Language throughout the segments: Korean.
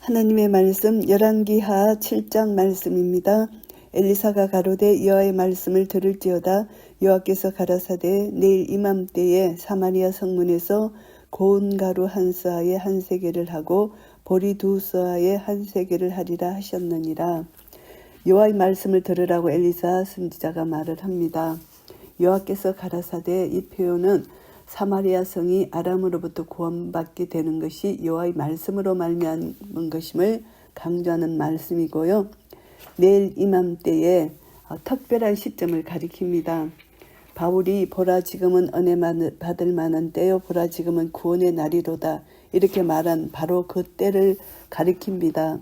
하나님의 말씀 열왕기하 7장 말씀입니다. 엘리사가 가로되 여호와의 말씀을 들을지어다. 여호와께서 가라사대 내일 이맘때에 사마리아 성문에서 고운 가루 한 서아에 한 세겔을 하고 보리 두 서아에 한 세겔을 하리라 하셨느니라. 여호와의 말씀을 들으라고 엘리사 선지자가 말을 합니다. 여호와께서 가라사대, 이 표현은 사마리아 성이 아람으로부터 구원받게 되는 것이 여호와의 말씀으로 말미암은 것임을 강조하는 말씀이고요. 내일 이맘때에 특별한 시점을 가리킵니다. 바울이 보라 지금은 은혜 받을 만한 때요, 보라 지금은 구원의 날이로다, 이렇게 말한 바로 그 때를 가리킵니다.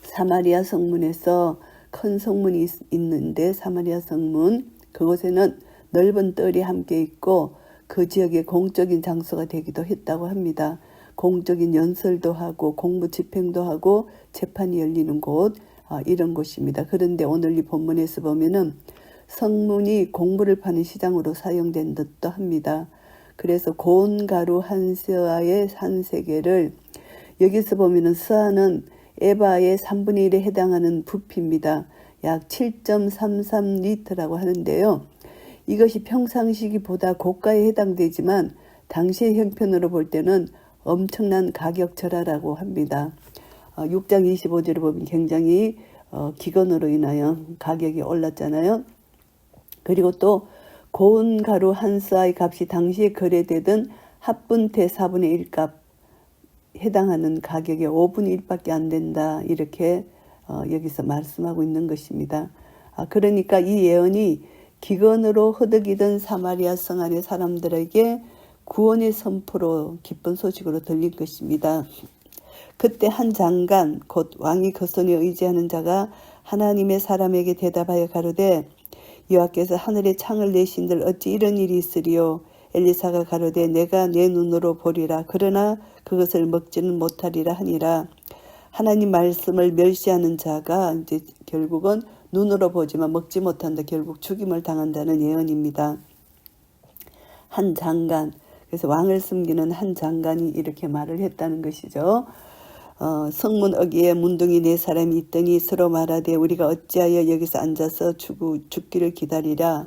사마리아 성문에서 큰 성문이 있는데, 사마리아 성문 그곳에는 넓은 뜰이 함께 있고 그 지역의 공적인 장소가 되기도 했다고 합니다. 공적인 연설도 하고 공부 집행도 하고 재판이 열리는 곳, 이런 곳입니다. 그런데 오늘 이 본문에서 보면은 성문이 공물을 파는 시장으로 사용된 듯도 합니다. 그래서 고운 가루 한 서아에 한 세겔을, 여기서 보면은 서아는 에바의 3분의 1에 해당하는 부피입니다. 약 7.33리터라고 하는데요. 이것이 평상시기보다 고가에 해당되지만 당시의 형편으로 볼 때는 엄청난 가격 절하라고 합니다. 6장 25절을 보면 굉장히 기근으로 인하여 가격이 올랐잖아요. 그리고 또 고운 가루 한 서아의 값이 당시에 거래되던 합분태 4분의 1 값 해당하는 가격의 5분의 1밖에 안 된다, 이렇게 여기서 말씀하고 있는 것입니다. 그러니까 이 예언이 기근으로 허덕이던 사마리아 성 안의 사람들에게 구원의 선포로 기쁜 소식으로 들린 것입니다. 그때 한 장관, 곧 왕이 그 손에 의지하는 자가 하나님의 사람에게 대답하여 가로되 여호와께서 하늘에 창을 내신들 어찌 이런 일이 있으리요. 엘리사가 가로되 내가 내 눈으로 보리라. 그러나 그것을 먹지는 못하리라 하니라. 하나님 말씀을 멸시하는 자가 이제 결국은 눈으로 보지만 먹지 못한다, 결국 죽임을 당한다는 예언입니다. 한 장관, 그래서 왕을 섬기는 한 장관이 이렇게 말을 했다는 것이죠. 성문 어귀에 문둥이 4사람이 있더니 서로 말하되 우리가 어찌하여 여기서 앉아서 죽기를 기다리랴.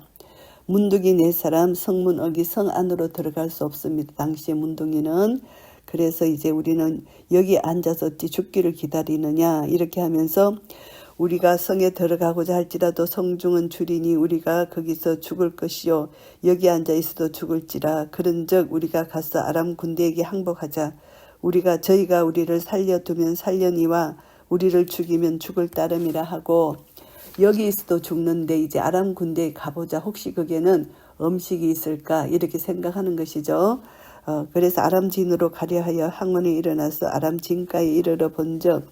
문둥이 4사람, 성문 어귀 성 안으로 들어갈 수 없습니다. 당시의 문둥이는. 그래서 이제 우리는 여기 앉아서 어찌 죽기를 기다리느냐, 이렇게 하면서 우리가 성에 들어가고자 할지라도 성중은 줄이니 우리가 거기서 죽을 것이요 여기 앉아 있어도 죽을지라. 그런즉 우리가 가서 아람 군대에게 항복하자. 저희가 우리를 살려두면 살려니와 우리를 죽이면 죽을 따름이라 하고, 여기 있어도 죽는데 이제 아람 군대에 가보자, 혹시 거기에는 음식이 있을까, 이렇게 생각하는 것이죠. 그래서 아람 진으로 가려 하여 항원에 일어나서 아람 진가에 이르러 본즉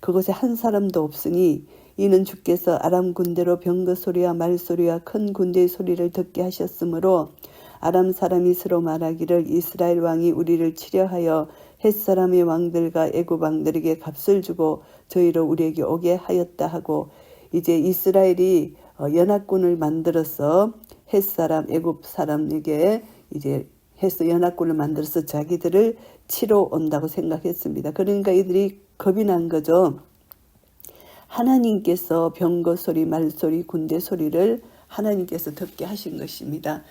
그곳에 한 사람도 없으니 이는 주께서 아람 군대로 병거 소리와 말소리와 큰 군대의 소리를 듣게 하셨으므로 아람 사람이 서로 말하기를 이스라엘 왕이 우리를 치려하여 햇사람의 왕들과 애굽 왕들에게 값을 주고 저희로 우리에게 오게 하였다 하고, 이제 이스라엘이 연합군을 만들어서 햇사람 애굽 사람에게 이제 해서 연합군을 만들어서 자기들을 치러 온다고 생각했습니다. 그러니까 이들이 겁이 난 거죠. 하나님께서 병거 소리, 말소리, 군대 소리를 하나님께서 듣게 하신 것입니다.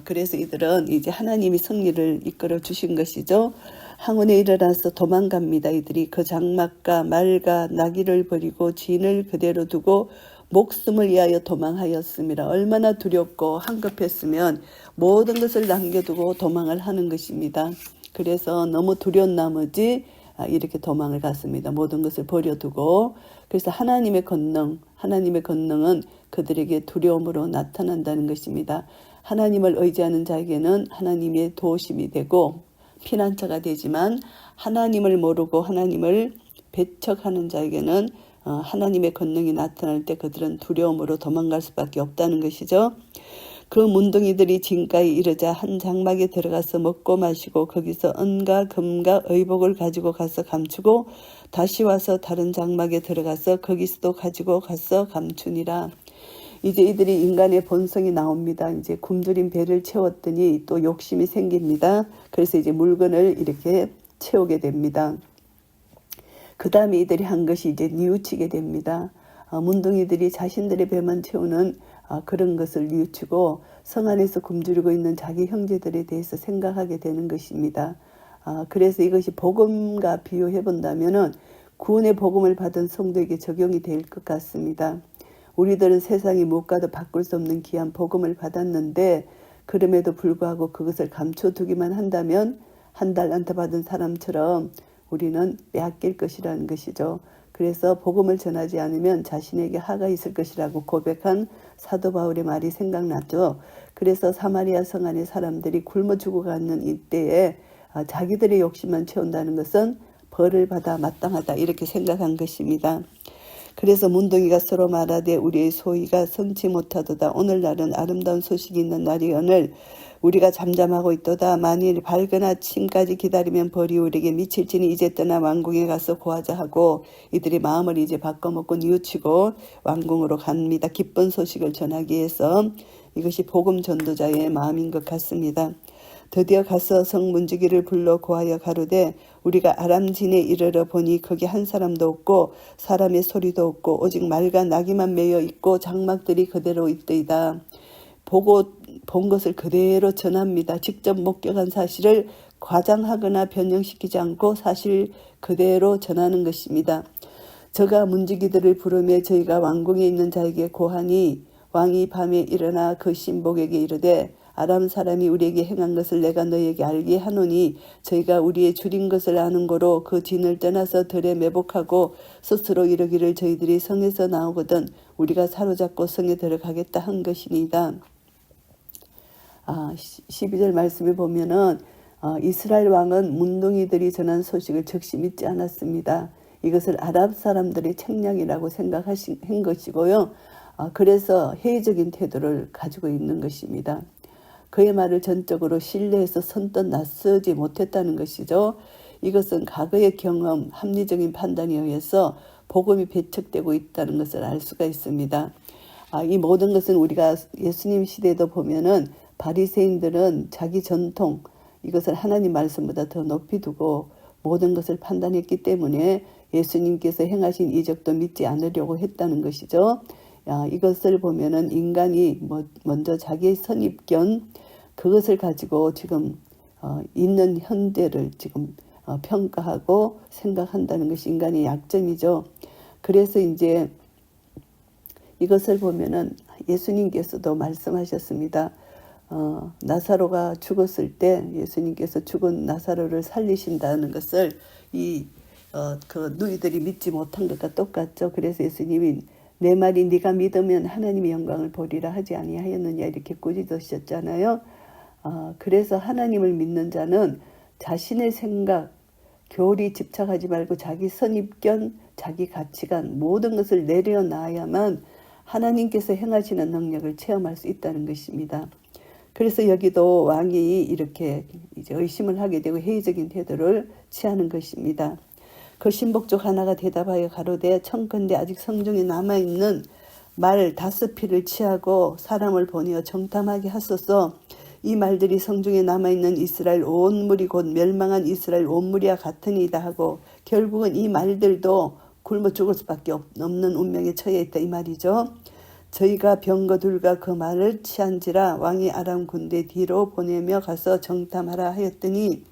그래서 이들은 이제 하나님이 승리를 이끌어 주신 것이죠. 항원에 일어나서 도망갑니다. 이들이 그 장막과 말과 나귀를 버리고 진을 그대로 두고 목숨을 위하여 도망하였습니다. 얼마나 두렵고 한급했으면 모든 것을 남겨두고 도망을 하는 것입니다. 그래서 너무 두려운 나머지 이렇게 도망을 갔습니다. 모든 것을 버려두고. 그래서 하나님의 권능은 그들에게 두려움으로 나타난다는 것입니다. 하나님을 의지하는 자에게는 하나님의 도심이 되고 피난처가 되지만, 하나님을 모르고 하나님을 배척하는 자에게는 하나님의 권능이 나타날 때 그들은 두려움으로 도망갈 수밖에 없다는 것이죠. 그 문둥이들이 진가에 이르자 한 장막에 들어가서 먹고 마시고 거기서 은과 금과 의복을 가지고 가서 감추고 다시 와서 다른 장막에 들어가서 거기서도 가지고 가서 감추니라. 이제 이들이 인간의 본성이 나옵니다. 이제 굶주린 배를 채웠더니 또 욕심이 생깁니다. 그래서 이제 물건을 이렇게 채우게 됩니다. 그 다음에 이들이 한 것이 이제 뉘우치게 됩니다. 문둥이들이 자신들의 배만 채우는 그런 것을 뉘우치고 성 안에서 굶주리고 있는 자기 형제들에 대해서 생각하게 되는 것입니다. 그래서 이것이 복음과 비유해 본다면은 구원의 복음을 받은 성도에게 적용이 될 것 같습니다. 우리들은 세상이 무엇과도 바꿀 수 없는 귀한 복음을 받았는데 그럼에도 불구하고 그것을 감춰두기만 한다면 한 달란트 받은 사람처럼 우리는 빼앗길 것이라는 것이죠. 그래서 복음을 전하지 않으면 자신에게 하가 있을 것이라고 고백한 사도 바울의 말이 생각나죠. 그래서 사마리아 성 안의 사람들이 굶어 죽어가는 이때에 자기들의 욕심만 채운다는 것은 벌을 받아 마땅하다 이렇게 생각한 것입니다. 그래서 문둥이가 서로 말하되 우리의 소위가 성치 못하도다. 오늘날은 아름다운 소식이 있는 날이오늘 우리가 잠잠하고 있도다. 만일 밝은 아침까지 기다리면 벌이 우리에게 미칠지니 이제 떠나 왕궁에 가서 고하자 하고 이들이 마음을 이제 바꿔먹고 뉘우치고 왕궁으로 갑니다. 기쁜 소식을 전하기 위해서 이것이 복음 전도자의 마음인 것 같습니다. 드디어 가서 성 문지기를 불러 고하여 가로되 우리가 아람진에 이르러 보니 거기 한 사람도 없고 사람의 소리도 없고 오직 말과 나귀만 매여 있고 장막들이 그대로 있더이다. 보고 본 것을 그대로 전합니다. 직접 목격한 사실을 과장하거나 변형시키지 않고 사실 그대로 전하는 것입니다. 저가 문지기들을 부르며 저희가 왕궁에 있는 자에게 고하니 왕이 밤에 일어나 그 신복에게 이르되 아람 사람이 우리에게 행한 것을 내가 너희에게 알게 하노니 저희가 우리의 줄인 것을 아는 고로 그 진을 떠나서 들에 매복하고 스스로 이르기를 저희들이 성에서 나오거든 우리가 사로잡고 성에 들어가겠다 한 것이니이다. 12절 말씀에 보면은 이스라엘 왕은 문둥이들이 전한 소식을 즉시 믿지 않았습니다. 이것을 아랍 사람들의 책략이라고 생각한 것이고요. 그래서 회의적인 태도를 가지고 있는 것입니다. 그의 말을 전적으로 신뢰해서 선뜻 낯서지 못했다는 것이죠. 이것은 과거의 경험, 합리적인 판단에 의해서 복음이 배척되고 있다는 것을 알 수가 있습니다. 이 모든 것은 우리가 예수님 시대에도 보면은 바리새인들은 자기 전통, 이것을 하나님 말씀보다 더 높이 두고 모든 것을 판단했기 때문에 예수님께서 행하신 이적도 믿지 않으려고 했다는 것이죠. 이것을 보면은 인간이 먼저 자기의 선입견 그것을 가지고 지금 있는 현재를 지금 평가하고 생각한다는 것이 인간의 약점이죠. 그래서 이제 이것을 보면은 예수님께서도 말씀하셨습니다. 나사로가 죽었을 때 예수님께서 죽은 나사로를 살리신다는 것을 그 누이들이 믿지 못한 것과 똑같죠. 그래서 예수님이 내 말이 네가 믿으면 하나님의 영광을 보리라 하지 아니하였느냐 이렇게 꾸짖으셨잖아요. 그래서 하나님을 믿는 자는 자신의 생각, 교리 집착하지 말고 자기 선입견, 자기 가치관 모든 것을 내려놔야만 하나님께서 행하시는 능력을 체험할 수 있다는 것입니다. 그래서 여기도 왕이 이렇게 이제 의심을 하게 되고 회의적인 태도를 취하는 것입니다. 그 신복족 하나가 대답하여 가로되 청컨대 아직 성중에 남아있는 말 5피를 취하고 사람을 보내어 정탐하게 하소서. 이 말들이 성중에 남아있는 이스라엘 온 물이 곧 멸망한 이스라엘 온 물이와 같으니이다 하고 결국은 이 말들도 굶어 죽을 수밖에 없는 운명에 처해 있다 이 말이죠. 저희가 병거들과 그 말을 취한지라 왕이 아람 군대 뒤로 보내며 가서 정탐하라 하였더니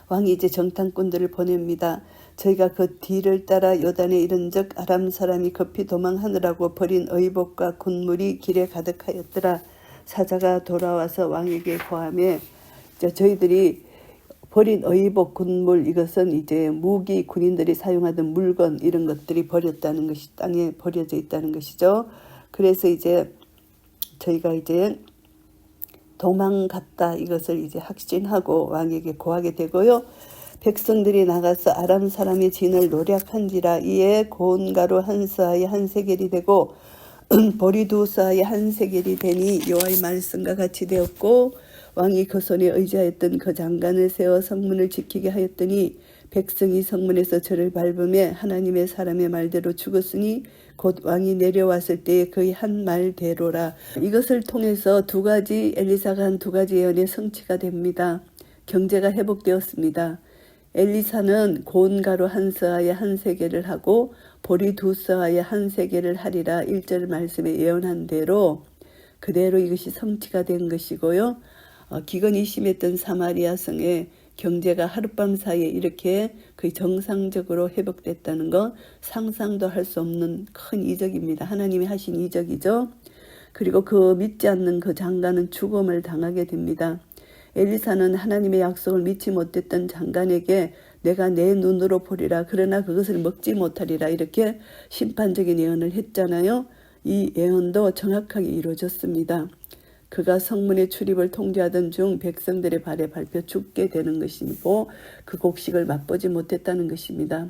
왕이 이제 정탐꾼들을 보냅니다. 저희가 그 뒤를 따라 요단에 이른즉 아람 사람이 급히 도망하느라고 버린 의복과 군물이 길에 가득하였더라. 사자가 돌아와서 왕에게 고하며 저희들이 버린 의복, 군물 이것은 이제 무기 군인들이 사용하던 물건 이런 것들이 버렸다는 것이 땅에 버려져 있다는 것이죠. 그래서 이제 저희가 이제 도망갔다 이것을 이제 확신하고 왕에게 고하게 되고요. 백성들이 나가서 아람 사람의 진을 노략한지라 이에 고운 가루 한 스아에 한 세겔이 되고 보리 2스아에 한 세겔이 되니 여호와의 말씀과 같이 되었고 왕이 그 손에 의지하였던 그 장관을 세워 성문을 지키게 하였더니 백성이 성문에서 저를 밟으며 하나님의 사람의 말대로 죽었으니 곧 왕이 내려왔을 때에 그의 한 말대로라. 이것을 통해서 엘리사가 한 2가지 예언의 성취가 됩니다. 경제가 회복되었습니다. 엘리사는 고운 가루 한 서아에 한 세겔을 하고 보리 두 서아에 한 세겔을 하리라 1절 말씀에 예언한 대로 그대로 이것이 성취가 된 것이고요. 기근이 심했던 사마리아 성의 경제가 하룻밤 사이에 이렇게 거의 정상적으로 회복됐다는 건 상상도 할 수 없는 큰 이적입니다. 하나님이 하신 이적이죠. 그리고 그 믿지 않는 그 장관은 죽음을 당하게 됩니다. 엘리사는 하나님의 약속을 믿지 못했던 장관에게 내가 내 눈으로 보리라 그러나 그것을 먹지 못하리라 이렇게 심판적인 예언을 했잖아요. 이 예언도 정확하게 이루어졌습니다. 그가 성문의 출입을 통제하던 중 백성들의 발에 밟혀 죽게 되는 것이고 그 곡식을 맛보지 못했다는 것입니다.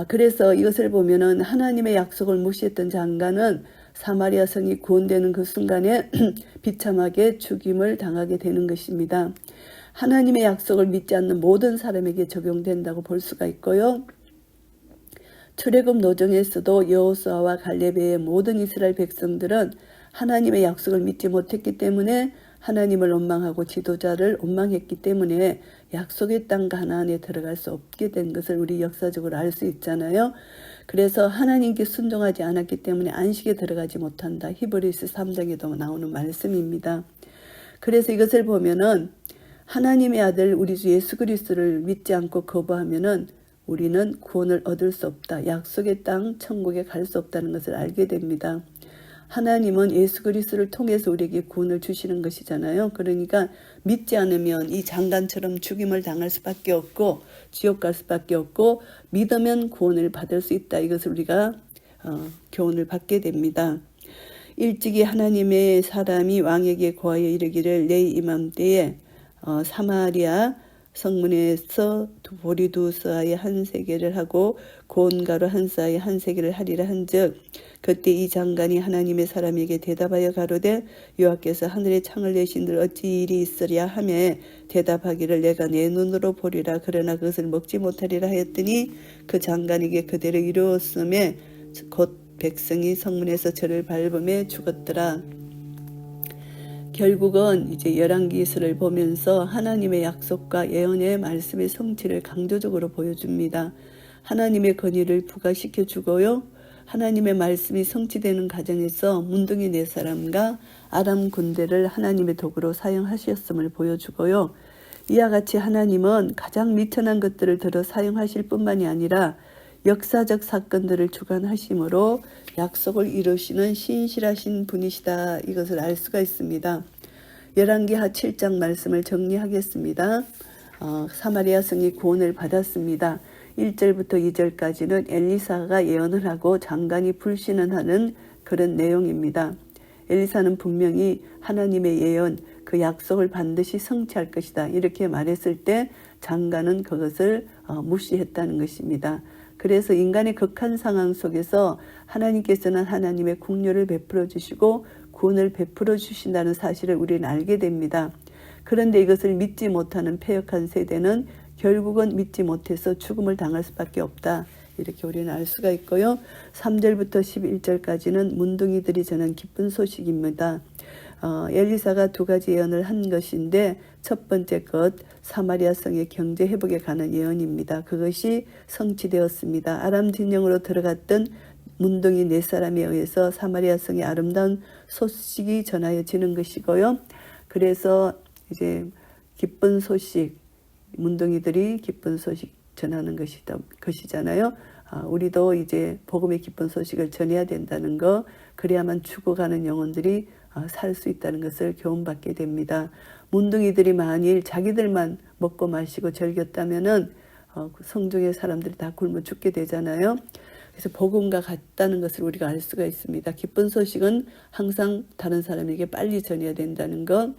그래서 이것을 보면은 하나님의 약속을 무시했던 장관은 사마리아 성이 구원되는 그 순간에 비참하게 죽임을 당하게 되는 것입니다. 하나님의 약속을 믿지 않는 모든 사람에게 적용된다고 볼 수가 있고요. 출애굽 노정에서도 여호수아와 갈렙의 모든 이스라엘 백성들은 하나님의 약속을 믿지 못했기 때문에 하나님을 원망하고 지도자를 원망했기 때문에 약속의 땅 가나안에 들어갈 수 없게 된 것을 우리 역사적으로 알 수 있잖아요. 그래서 하나님께 순종하지 않았기 때문에 안식에 들어가지 못한다. 히브리서 3장에도 나오는 말씀입니다. 그래서 이것을 보면은 하나님의 아들 우리 주 예수 그리스도를 믿지 않고 거부하면은 우리는 구원을 얻을 수 없다. 약속의 땅 천국에 갈 수 없다는 것을 알게 됩니다. 하나님은 예수 그리스도를 통해서 우리에게 구원을 주시는 것이잖아요. 그러니까 믿지 않으면 이 장관처럼 죽임을 당할 수밖에 없고 지옥 갈 수밖에 없고 믿으면 구원을 받을 수 있다. 이것을 우리가 교훈을 받게 됩니다. 일찍이 하나님의 사람이 왕에게 고하여 이르기를 내 이맘때에 사마리아 성문에서 보리 두 서아에 한 세겔을 하고 고운 가루 한 서아에 한 세겔을 하리라 한즉 그때 이 장관이 하나님의 사람에게 대답하여 가로되 여호와께서 하늘의 창을 내신들 어찌 일이 있으랴 하매 대답하기를 내가 내 눈으로 보리라 그러나 그것을 먹지 못하리라 하였더니 그 장관에게 그대로 이루었음에 곧 백성이 성문에서 저를 밟음에 죽었더라. 결국은 이제 열왕기서를 보면서 하나님의 약속과 예언의 말씀의 성취를 강조적으로 보여줍니다. 하나님의 권위를 부각시켜 주고요. 하나님의 말씀이 성취되는 과정에서 문둥이 네 사람과 아람 군대를 하나님의 도구로 사용하셨음을 보여주고요. 이와 같이 하나님은 가장 미천한 것들을 들어 사용하실 뿐만이 아니라 역사적 사건들을 주관하심으로 약속을 이루시는 신실하신 분이시다. 이것을 알 수가 있습니다. 열왕기하 7장 말씀을 정리하겠습니다. 사마리아 성이 구원을 받았습니다. 1절부터 2절까지는 엘리사가 예언을 하고 장관이 불신을 하는 그런 내용입니다. 엘리사는 분명히 하나님의 예언, 그 약속을 반드시 성취할 것이다. 이렇게 말했을 때 장관은 그것을 무시했다는 것입니다. 그래서 인간의 극한 상황 속에서 하나님께서는 하나님의 긍휼을 베풀어 주시고 구원을 베풀어 주신다는 사실을 우리는 알게 됩니다. 그런데 이것을 믿지 못하는 패역한 세대는 결국은 믿지 못해서 죽음을 당할 수밖에 없다. 이렇게 우리는 알 수가 있고요. 3절부터 11절까지는 문둥이들이 전한 기쁜 소식입니다. 엘리사가 두 가지 예언을 한 것인데 첫 번째 것 사마리아 성의 경제 회복에 관한 예언입니다. 그것이 성취되었습니다. 아람 진영으로 들어갔던 문둥이 네 사람에 의해서 사마리아 성의 아름다운 소식이 전하여지는 것이고요. 그래서 이제 기쁜 소식, 문둥이들이 기쁜 소식 전하는 것이잖아요. 우리도 이제 복음의 기쁜 소식을 전해야 된다는 거, 그래야만 죽어가는 영혼들이 살 수 있다는 것을 교훈받게 됩니다. 문둥이들이 만일 자기들만 먹고 마시고 즐겼다면은 성중의 사람들이 다 굶어 죽게 되잖아요. 그래서 복음과 같다는 것을 우리가 알 수가 있습니다. 기쁜 소식은 항상 다른 사람에게 빨리 전해야 된다는 것.